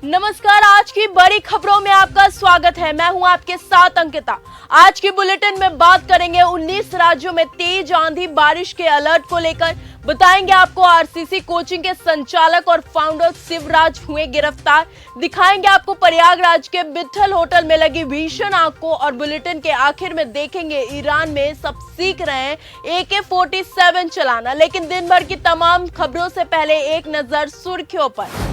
नमस्कार, आज की बड़ी खबरों में आपका स्वागत है। मैं हूं आपके साथ अंकिता। आज की बुलेटिन में बात करेंगे 19 राज्यों में तेज आंधी बारिश के अलर्ट को लेकर। बताएंगे आपको आरसीसी कोचिंग के संचालक और फाउंडर शिवराज हुए गिरफ्तार। दिखाएंगे आपको प्रयागराज के विट्ठल होटल में लगी भीषण आग को और बुलेटिन के आखिर में देखेंगे ईरान में सब सीख रहे हैं AK-47 चलाना। लेकिन दिन भर की तमाम खबरों से पहले एक नजर सुर्खियों पर।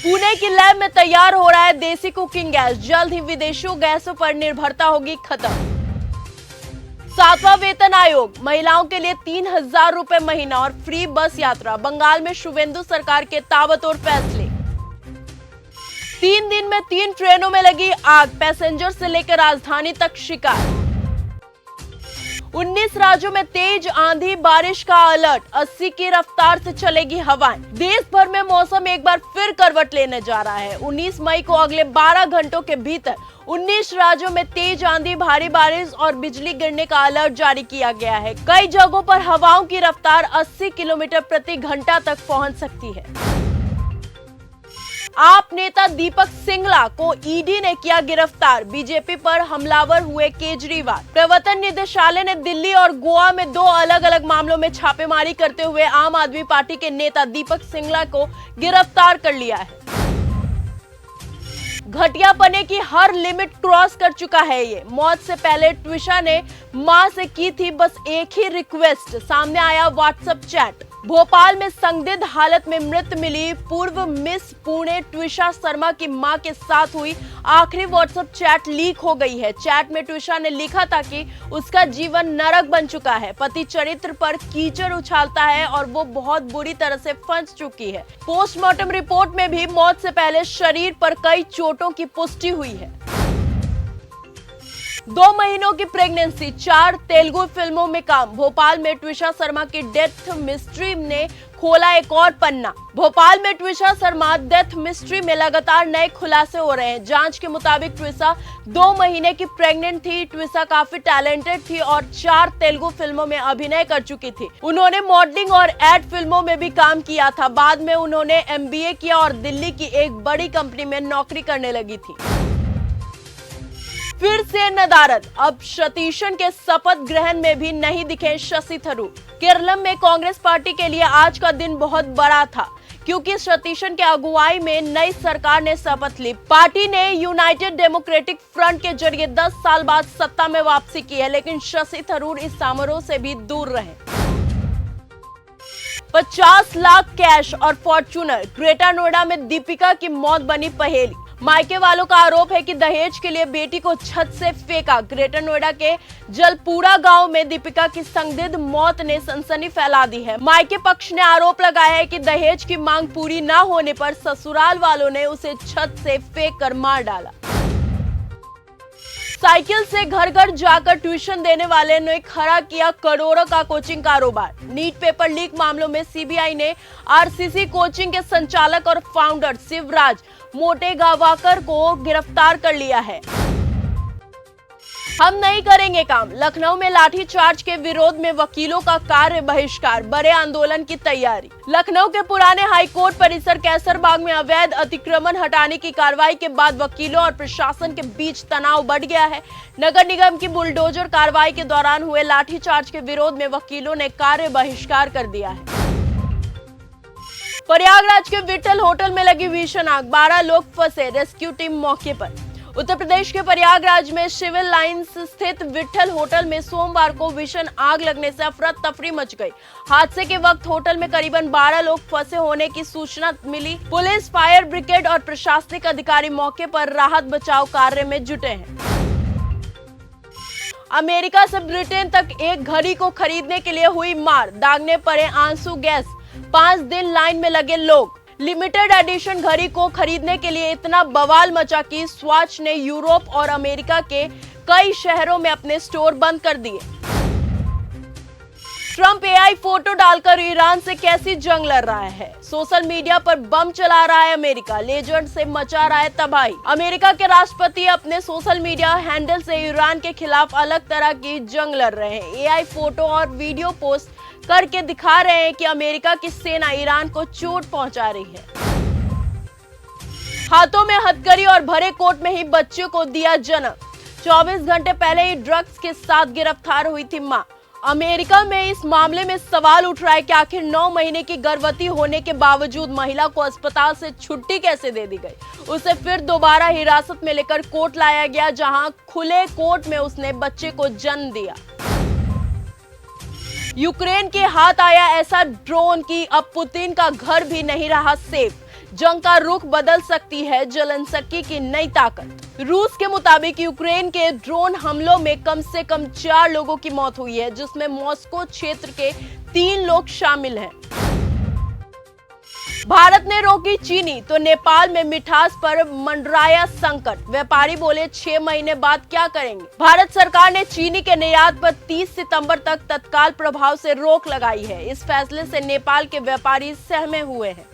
पुणे की लैब में तैयार हो रहा है देसी कुकिंग गैस। जल्द ही विदेशी गैसों पर निर्भरता होगी खत्म। 7वां वेतन आयोग, महिलाओं के लिए 3000 रुपए महीना और फ्री बस यात्रा। बंगाल में शुवेंदु सरकार के ताबड़तोड़ फैसले। 3 दिन में 3 ट्रेनों में लगी आग, पैसेंजर से लेकर राजधानी तक शिकायत। 19 राज्यों में तेज आंधी बारिश का अलर्ट, 80 की रफ्तार से चलेगी हवाएं। देश भर में मौसम एक बार फिर करवट लेने जा रहा है। 19 मई को अगले 12 घंटों के भीतर 19 राज्यों में तेज आंधी, भारी बारिश और बिजली गिरने का अलर्ट जारी किया गया है। कई जगहों पर हवाओं की रफ्तार 80 किलोमीटर प्रति घंटा तक पहुंच सकती है। आप नेता दीपक सिंघला को ईडी ने किया गिरफ्तार। बीजेपी पर हमलावर हुए केजरीवाल। प्रवर्तन निदेशालय ने दिल्ली और गोवा में 2 अलग अलग मामलों में छापेमारी करते हुए आम आदमी पार्टी के नेता दीपक सिंघला को गिरफ्तार कर लिया है। घटियापने की हर लिमिट क्रॉस कर चुका है ये। मौत से पहले ट्विशा ने मां से की थी बस एक ही रिक्वेस्ट। सामने आया व्हाट्सएप चैट। भोपाल में संदिग्ध हालत में मृत मिली पूर्व मिस पुणे ट्विशा शर्मा की मां के साथ हुई आखिरी व्हाट्सएप चैट लीक हो गई है। चैट में ट्विशा ने लिखा था कि उसका जीवन नरक बन चुका है, पति चरित्र पर कीचड़ उछालता है और वो बहुत बुरी तरह से फंस चुकी है। पोस्टमार्टम रिपोर्ट में भी मौत से पहले शरीर पर कई चोटों की पुष्टि हुई है। 2 महीनों की प्रेगनेंसी, 4 तेलुगु फिल्मों में काम। भोपाल में ट्विशा शर्मा की डेथ मिस्ट्री ने खोला एक और पन्ना। भोपाल में ट्विशा शर्मा डेथ मिस्ट्री में लगातार नए खुलासे हो रहे हैं। जांच के मुताबिक ट्विशा 2 महीने की प्रेग्नेंट थी। ट्विशा काफी टैलेंटेड थी और 4 तेलुगु फिल्मों में अभिनय कर चुकी थी। उन्होंने मॉडलिंग और एड फिल्मों में भी काम किया था। बाद में उन्होंने MBA किया और दिल्ली की एक बड़ी कंपनी में नौकरी करने लगी थी। फिर से नदारद, अब सतीशन के शपथ ग्रहण में भी नहीं दिखे शशि थरूर। केरलम में कांग्रेस पार्टी के लिए आज का दिन बहुत बड़ा था क्योंकि सतीशन के अगुवाई में नई सरकार ने शपथ ली। पार्टी ने यूनाइटेड डेमोक्रेटिक फ्रंट के जरिए 10 साल बाद सत्ता में वापसी की है, लेकिन शशि थरूर इस समारोह से भी दूर रहे। 50 लाख कैश और फॉर्च्यूनर, ग्रेटर नोएडा में दीपिका की मौत बनी पहेली। मायके वालों का आरोप है कि दहेज के लिए बेटी को छत से फेंका। ग्रेटर नोएडा के जलपुरा गांव में दीपिका की संदिग्ध मौत ने सनसनी फैला दी है। मायके पक्ष ने आरोप लगाया है कि दहेज की मांग पूरी न होने पर ससुराल वालों ने उसे छत से फेंक कर मार डाला। साइकिल से घर घर जाकर ट्यूशन देने वाले ने खड़ा किया करोड़ों का कोचिंग कारोबार। नीट पेपर लीक मामलों में सीबीआई ने आरसीसी कोचिंग के संचालक और फाउंडर शिवराज मोटेगावाकर को गिरफ्तार कर लिया है। हम नहीं करेंगे काम, लखनऊ में लाठीचार्ज के विरोध में वकीलों का कार्य बहिष्कार, बड़े आंदोलन की तैयारी। लखनऊ के पुराने हाईकोर्ट परिसर कैसरबाग में अवैध अतिक्रमण हटाने की कार्रवाई के बाद वकीलों और प्रशासन के बीच तनाव बढ़ गया है। नगर निगम की बुलडोजर कार्रवाई के दौरान हुए लाठीचार्ज के विरोध में वकीलों ने कार्य बहिष्कार कर दिया है। प्रयागराज के विट्ठल होटल में लगी भीषण आग, 12 लोग फंसे, रेस्क्यू टीम मौके पर। उत्तर प्रदेश के प्रयागराज में सिविल लाइंस स्थित विट्ठल होटल में सोमवार को भीषण आग लगने से अफरा तफरी मच गई। हादसे के वक्त होटल में करीबन 12 लोग फंसे होने की सूचना मिली। पुलिस, फायर ब्रिगेड और प्रशासनिक अधिकारी मौके पर राहत बचाव कार्य में जुटे हैं। अमेरिका से ब्रिटेन तक एक घड़ी को खरीदने के लिए हुई मार, दागने पड़े आंसू गैस। 5 दिन लाइन में लगे लोग। लिमिटेड एडिशन घड़ी को खरीदने के लिए इतना बवाल मचा कि स्वॉच ने यूरोप और अमेरिका के कई शहरों में अपने स्टोर बंद कर दिए। ट्रंप AI फोटो डालकर ईरान से कैसी जंग लड़ रहा है। सोशल मीडिया पर बम चला रहा है अमेरिका, लेजर्ड से मचा रहा है तबाही। अमेरिका के राष्ट्रपति अपने सोशल मीडिया हैंडल से ईरान के खिलाफ अलग तरह की जंग लड़ रहे हैं। AI फोटो और वीडियो पोस्ट करके दिखा रहे हैं कि अमेरिका की सेना ईरान को चोट पहुंचा रही है। हाथों में हथकड़ी और भरे कोट में ही बच्चे को दिया जन्म। 24 घंटे पहले ही ड्रग्स के साथ गिरफ्तार हुई थी मां। अमेरिका में इस मामले में सवाल उठ रहा है कि आखिर 9 महीने की गर्भवती होने के बावजूद महिला को अस्पताल से छुट्टी कैसे दे दी गई। उसे फिर दोबारा हिरासत में लेकर कोर्ट लाया गया, जहां खुले कोर्ट में उसने बच्चे को जन्म दिया। यूक्रेन के हाथ आया ऐसा ड्रोन कि अब पुतिन का घर भी नहीं रहा सेफ। जंग का रुख बदल सकती है जेलेंस्की की नई ताकत। रूस के मुताबिक यूक्रेन के ड्रोन हमलों में कम से कम 4 लोगों की मौत हुई है, जिसमें मॉस्को क्षेत्र के 3 लोग शामिल हैं। भारत ने रोकी चीनी तो नेपाल में मिठास पर मंडराया संकट। व्यापारी बोले 6 महीने बाद क्या करेंगे। भारत सरकार ने चीनी के निर्यात पर 30 सितंबर तक तत्काल प्रभाव से रोक लगाई है। इस फैसले से नेपाल के व्यापारी सहमे हुए हैं।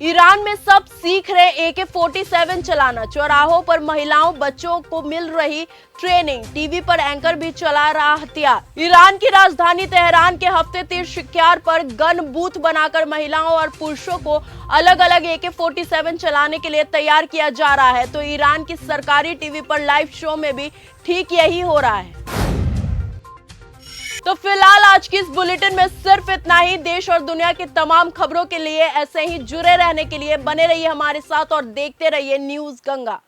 ईरान में सब सीख रहे AK-47 चलाना। चौराहों पर महिलाओं बच्चों को मिल रही ट्रेनिंग। टीवी पर एंकर भी चला रहा हथियार। ईरान की राजधानी तेहरान के हफ्ते तीर शिकार पर गन बूथ बनाकर महिलाओं और पुरुषों को अलग अलग AK-47 चलाने के लिए तैयार किया जा रहा है। तो ईरान की सरकारी टीवी पर लाइव शो में भी ठीक यही हो रहा है। तो फिलहाल आज की इस बुलेटिन में सिर्फ इतना ही। देश और दुनिया की तमाम खबरों के लिए ऐसे ही जुड़े रहने के लिए बने रहिए हमारे साथ और देखते रहिए न्यूज़ गंगा।